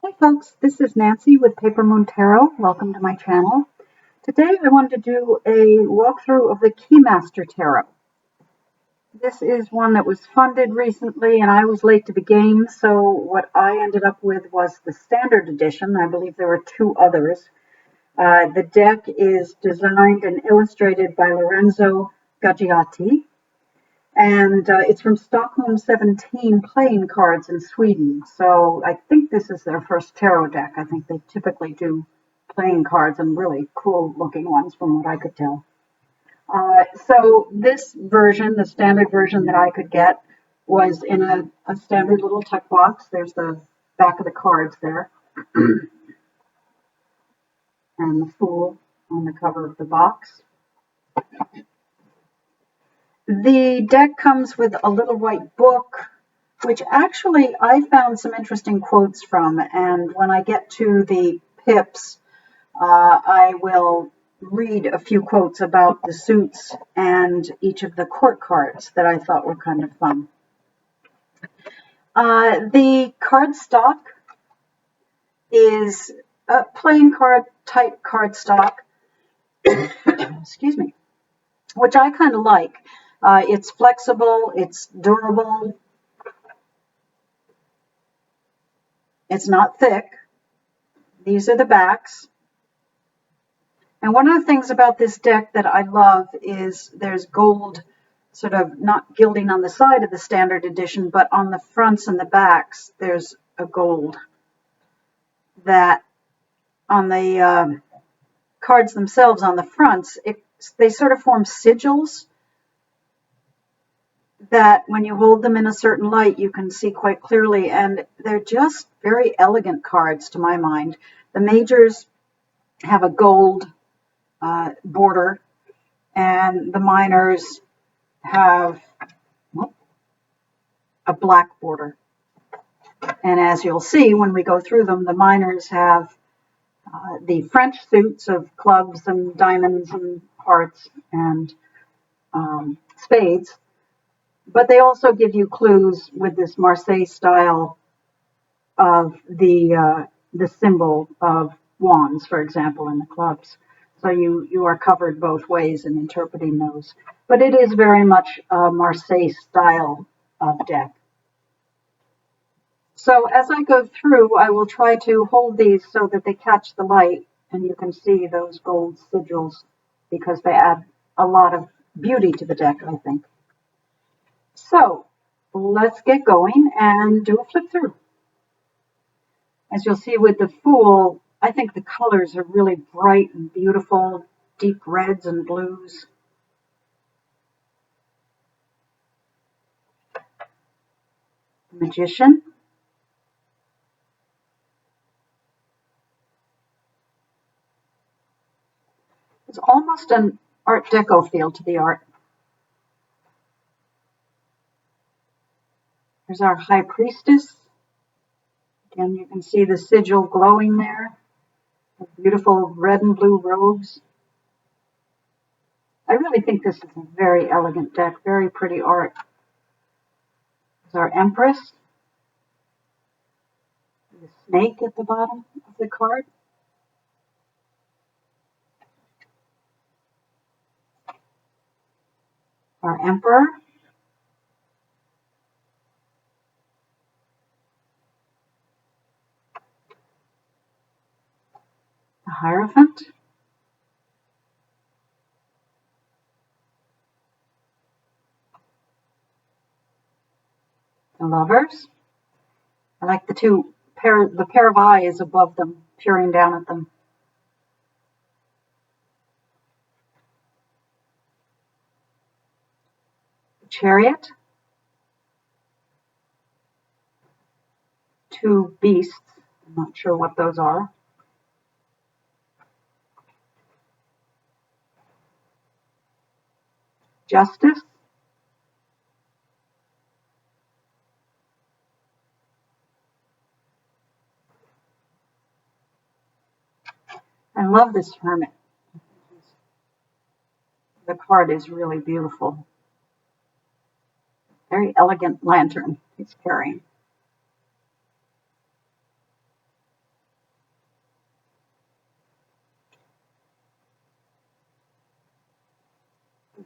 Hey folks, this is Nancy with Paper Moon Tarot. Welcome to my channel. Today I wanted to do a walkthrough of the Keymaster Tarot. This is one that was funded recently and I was late to the game, so what I ended up with was the standard edition. I believe there were two others. The deck is designed and illustrated by Lorenzo Gaggiati. And it's from Stockholm 17 playing cards in Sweden. So I think this is their first tarot deck. I think they typically do playing cards and really cool looking ones from what I could tell. So this version, the standard version that I could get, was in a standard little tuck box. There's the back of the cards there. And the Fool on the cover of the box. The deck comes with a little white book, which actually I found some interesting quotes from, and when I get to the pips, I will read a few quotes about the suits and each of the court cards that I thought were kind of fun. The cardstock is a playing card type cardstock, excuse me, which I kind of like. It's flexible, it's durable, it's not thick. These are the backs. And one of the things about this deck that I love is there's gold, sort of not gilding on the side of the standard edition, but on the fronts and the backs, there's a gold that on the cards themselves on the fronts, they sort of form sigils that when you hold them in a certain light, you can see quite clearly, and they're just very elegant cards to my mind. The majors have a gold border, and the minors have a black border. And as you'll see when we go through them, the minors have the French suits of clubs and diamonds and hearts and spades, but they also give you clues with this Marseille style of the symbol of wands, for example, in the clubs. So you are covered both ways in interpreting those. But it is very much a Marseille style of deck. So as I go through, I will try to hold these so that they catch the light and you can see those gold sigils because they add a lot of beauty to the deck, I think. So let's get going and do a flip through. As you'll see with the Fool, I think the colors are really bright and beautiful, deep reds and blues. Magician. It's almost an Art Deco feel to the art. Here's our High Priestess. Again, you can see the sigil glowing there. The beautiful red and blue robes. I really think this is a very elegant deck, very pretty art. There's our Empress. The snake at the bottom of the card. Our Emperor. The Hierophant. The Lovers. I like the pair of eyes above them, peering down at them. The Chariot. Two beasts. I'm not sure what those are. Justice. I love this Hermit. The card is really beautiful. Very elegant lantern he's carrying.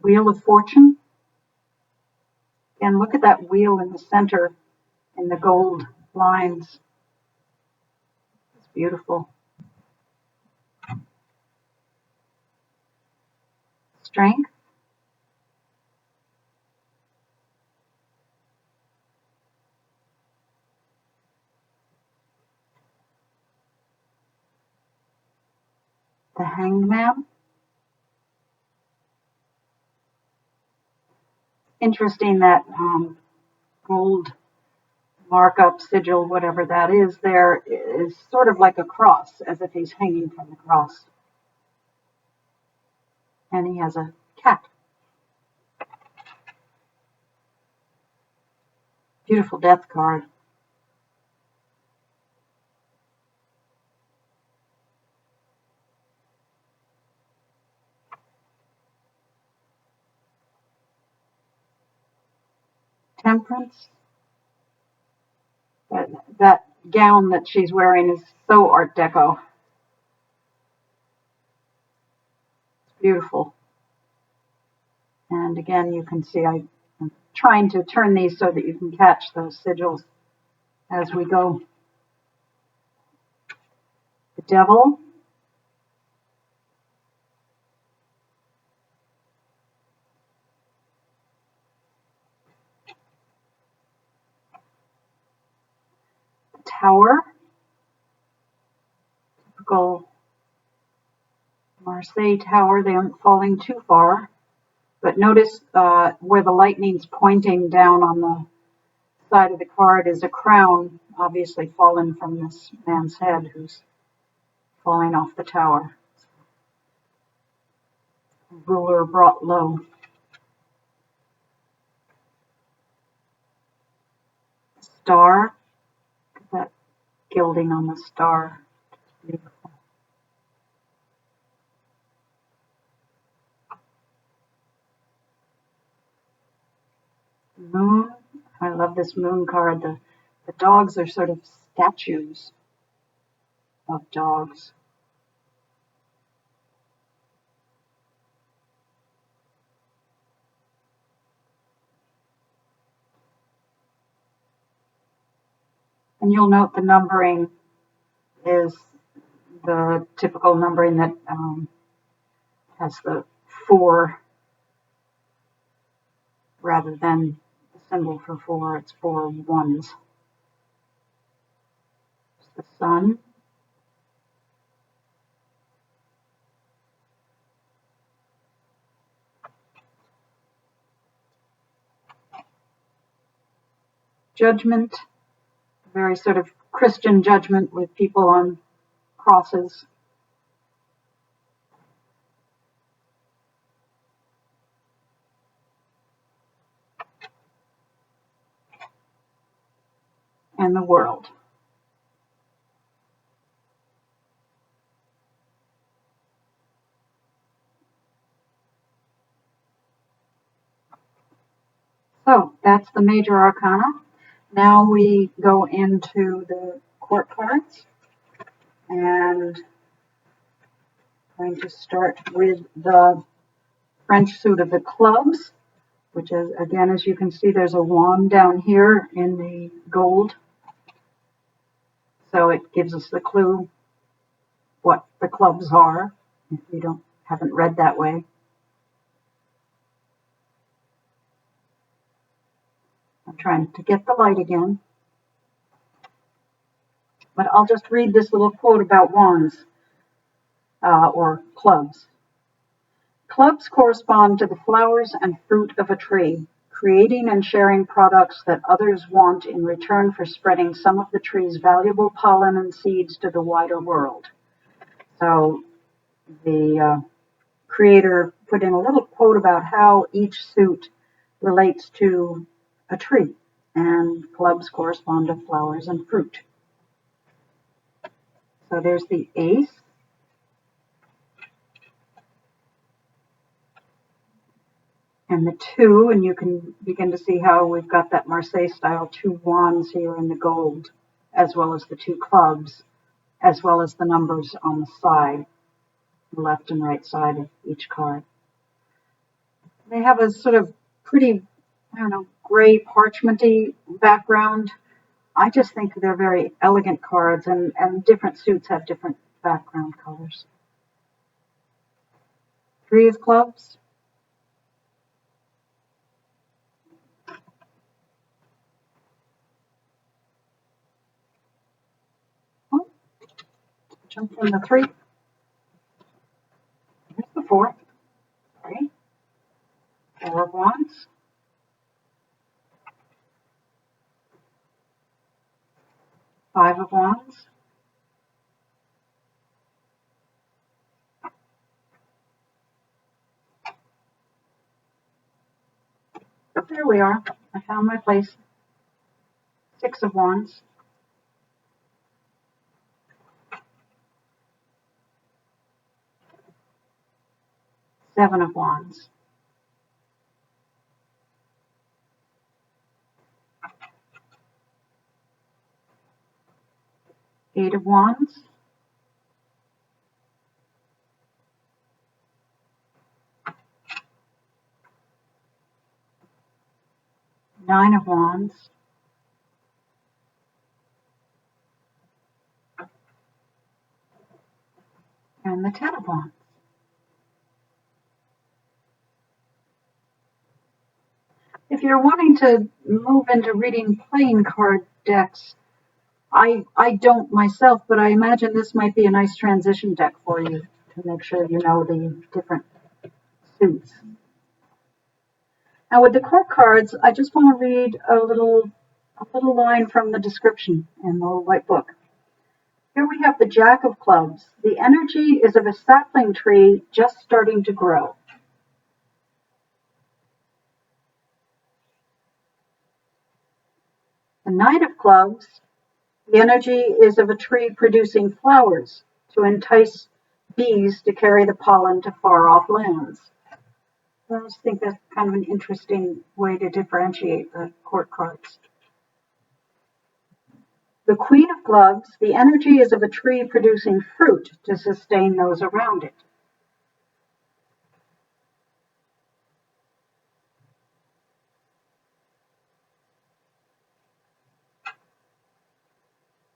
Wheel of Fortune. And look at that wheel in the center in the gold lines. It's beautiful. Strength. The Hanged Man. Interesting that gold markup, sigil, whatever that is, there is sort of like a cross, as if he's hanging from the cross. And he has a cat. Beautiful death card. Temperance. That gown that she's wearing is so Art Deco. It's beautiful. And again, you can see I'm trying to turn these so that you can catch those sigils as we go. The Devil. The Tower. Typical Marseille Tower. They aren't falling too far. But notice where the lightning's pointing down on the side of the card is a crown, obviously fallen from this man's head who's falling off the tower. Ruler brought low. Star. Look at that gilding on the star. Beautiful. Moon. I love this moon card. The dogs are sort of statues of dogs. And you'll note the numbering is the typical numbering that has the 4 rather than the symbol for 4. It's 4 ones. It's the Sun. Judgment. Very sort of Christian judgment with people on crosses. And the World. So that's the major arcana. Now we go into the court cards, and I'm going to start with the French suit of the clubs, which is, again, as you can see, there's a wand down here in the gold. So it gives us the clue what the clubs are, if you haven't read that way. I'm trying to get the light again. But I'll just read this little quote about wands, or clubs. Clubs correspond to the flowers and fruit of a tree, creating and sharing products that others want in return for spreading some of the tree's valuable pollen and seeds to the wider world. So the creator put in a little quote about how each suit relates to a tree, and clubs correspond to flowers and fruit. So there's the ace. And the 2, and you can begin to see how we've got that Marseille style 2 wands here in the gold, as well as the 2 clubs, as well as the numbers on the side, the left and right side of each card. They have a sort of pretty, I don't know, gray parchmenty background. I just think they're very elegant cards, and different suits have different background colors. 3 of clubs. Oh, jump from the 3. Here's the 4. Sorry. 4 of wands. 5 of wands. There we are. I found my place. 6 of wands. 7 of wands. 8 of wands. 9 of wands. And the 10 of wands. If you're wanting to move into reading playing card decks, I don't myself, but I imagine this might be a nice transition deck for you to make sure you know the different suits. Now with the court cards, I just want to read a little line from the description in the little white book. Here we have the Jack of Clubs. The energy is of a sapling tree just starting to grow. The Knight of Clubs. The energy is of a tree producing flowers to entice bees to carry the pollen to far-off lands. I just think that's kind of an interesting way to differentiate the court cards. The Queen of Clubs, the energy is of a tree producing fruit to sustain those around it.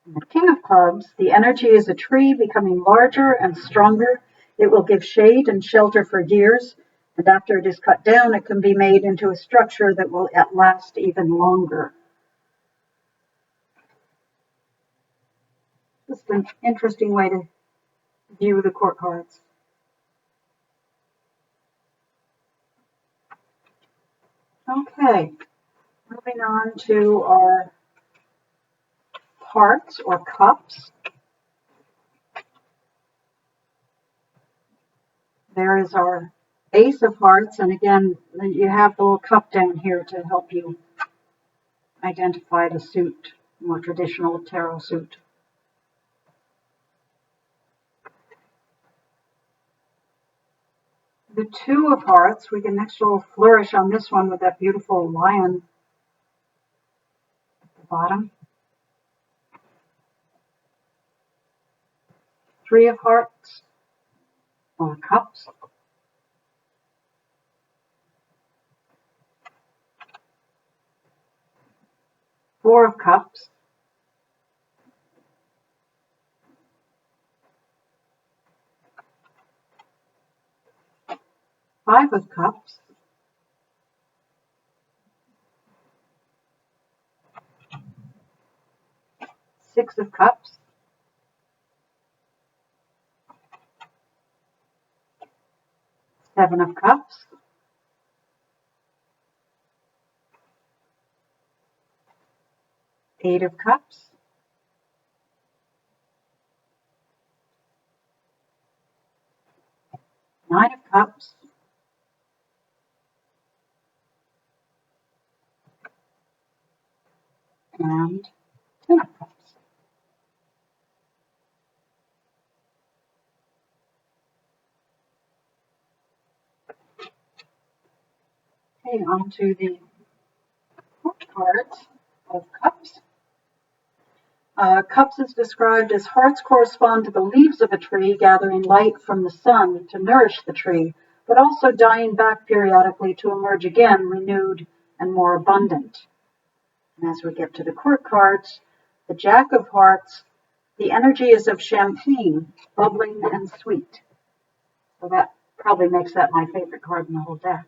And the King of Clubs, the energy is a tree becoming larger and stronger. It will give shade and shelter for years, and after it is cut down, it can be made into a structure that will last even longer. Just an interesting way to view the court cards. Okay, moving on to our hearts or cups. There is our Ace of Hearts, and again, you have the little cup down here to help you identify the suit, more traditional tarot suit. The 2 of Hearts, we get an extra little flourish on this one with that beautiful lion at the bottom. 3 of Hearts, or cups. 4 of Cups. 5 of Cups. 6 of Cups. 7 of Cups. 8 of Cups. 9 of Cups. And 10 of Cups. Okay, on to the cards of Cups. Cups is described as hearts correspond to the leaves of a tree gathering light from the sun to nourish the tree, but also dying back periodically to emerge again, renewed and more abundant. And as we get to the court cards, the Jack of Hearts, the energy is of champagne, bubbling and sweet. So that probably makes that my favorite card in the whole deck.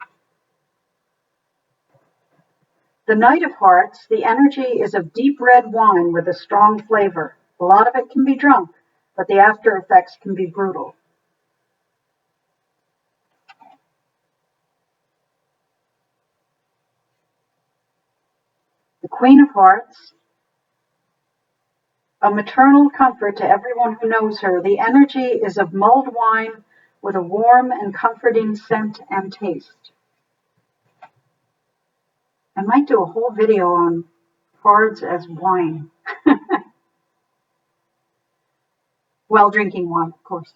The Knight of Hearts, the energy is of deep red wine with a strong flavor. A lot of it can be drunk, but the after effects can be brutal. The Queen of Hearts, a maternal comfort to everyone who knows her. The energy is of mulled wine with a warm and comforting scent and taste. I might do a whole video on cards as wine. While drinking wine, of course.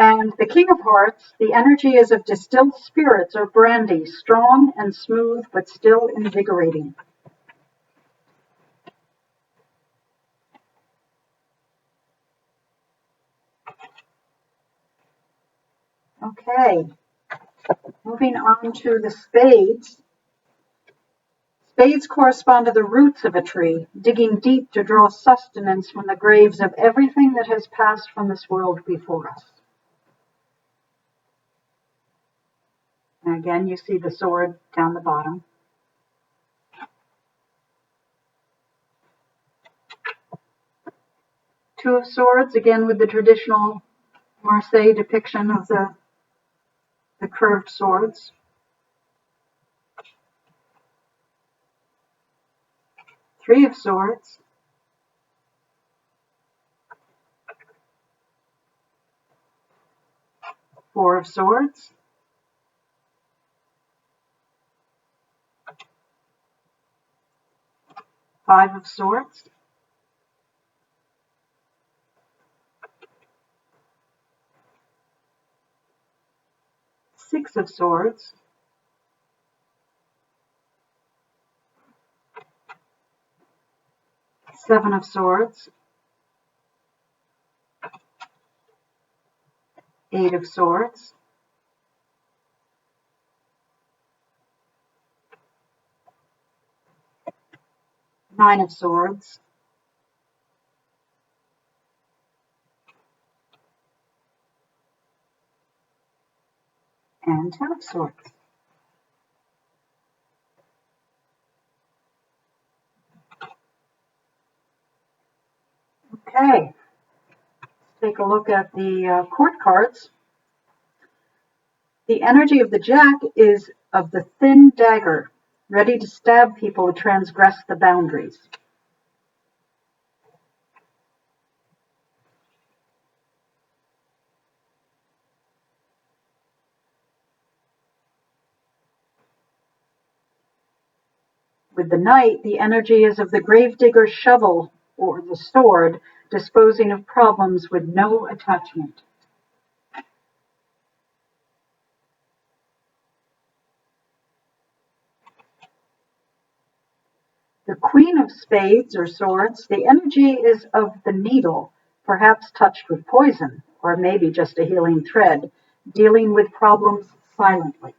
And the King of Hearts, the energy is of distilled spirits or brandy, strong and smooth, but still invigorating. Okay, moving on to the spades. Spades correspond to the roots of a tree, digging deep to draw sustenance from the graves of everything that has passed from this world before us. And again, you see the sword down the bottom. Two of Swords, again with the traditional Marseille depiction of the curved swords. Three of Swords. Four of Swords. Five of Swords. Six of Swords. Seven of Swords. Eight of Swords. Nine of Swords. And 10 of Swords. Okay, let's take a look at the court cards. The energy of the Jack is of the thin dagger, ready to stab people who transgress the boundaries. With the Knight, the energy is of the gravedigger's shovel or the sword, disposing of problems with no attachment. The Queen of Spades or Swords, the energy is of the needle, perhaps touched with poison, or maybe just a healing thread, dealing with problems silently.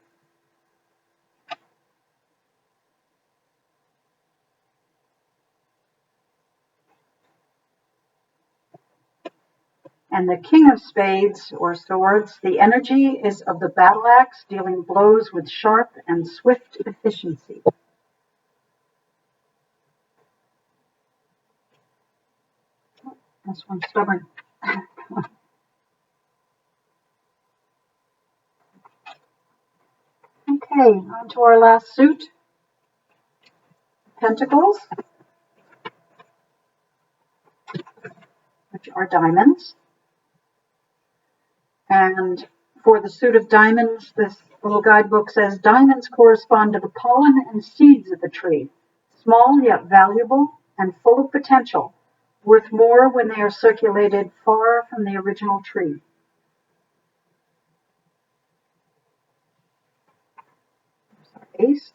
And the King of Spades or Swords, the energy is of the battle axe, dealing blows with sharp and swift efficiency. Oh, this one's stubborn. Okay, on to our last suit. Pentacles, which are diamonds. And for the suit of diamonds, this little guidebook says diamonds correspond to the pollen and seeds of the tree, small yet valuable and full of potential, worth more when they are circulated far from the original tree. Ace.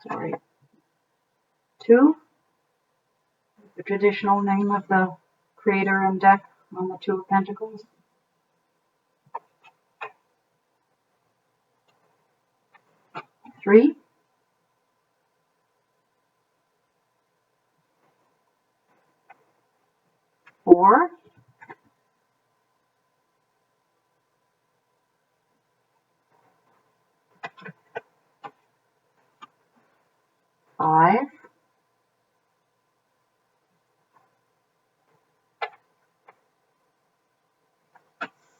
Sorry. 2, the traditional name of the creator and deck on the Two of Pentacles. 3, 4, 5,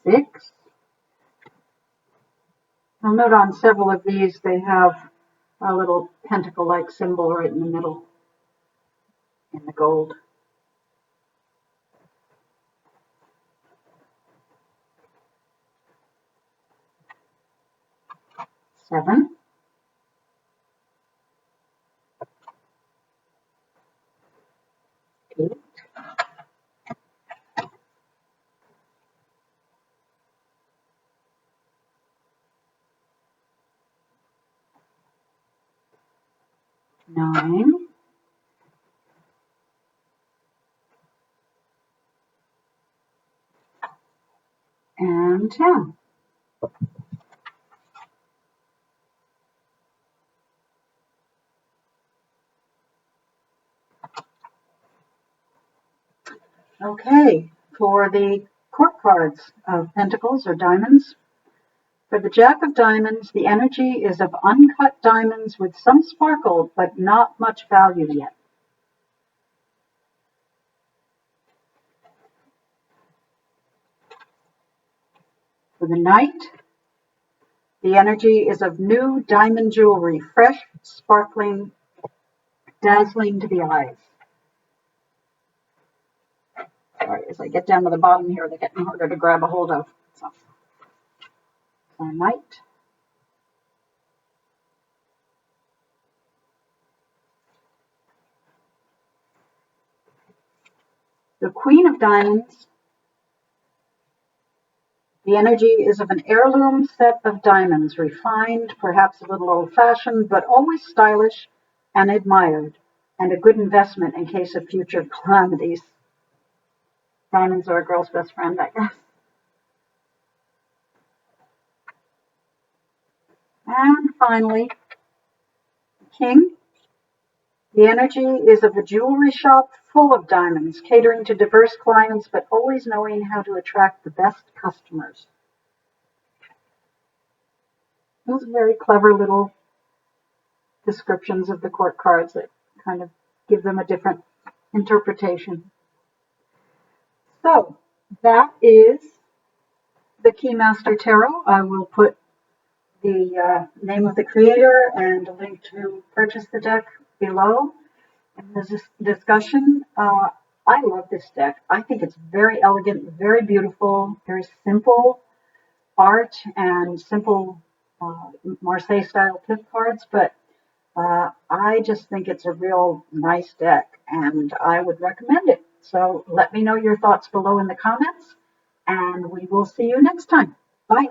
6. You'll note on several of these they have a little pentacle-like symbol right in the middle in the gold. 7, 8, 9, and 10. Okay, for the court cards of Pentacles or Diamonds. For the Jack of Diamonds, the energy is of uncut diamonds with some sparkle, but not much value yet. For the Knight, the energy is of new diamond jewelry, fresh, sparkling, dazzling to the eyes. Sorry, as I get down to the bottom here, they're getting harder to grab a hold of. So, Knight. The Queen of Diamonds, the energy is of an heirloom set of diamonds, refined, perhaps a little old-fashioned, but always stylish and admired, and a good investment in case of future calamities. Diamonds are a girl's best friend, I guess. And finally, King. The energy is of a jewelry shop full of diamonds, catering to diverse clients, but always knowing how to attract the best customers. Those are very clever little descriptions of the court cards that kind of give them a different interpretation. So that is the Keymaster Tarot. I will put the name of the creator and a link to purchase the deck below in this discussion. I love this deck. I think it's very elegant, very beautiful, very simple art and simple Marseille style pip cards, but I just think it's a real nice deck and I would recommend it. So let me know your thoughts below in the comments and we will see you next time. Bye.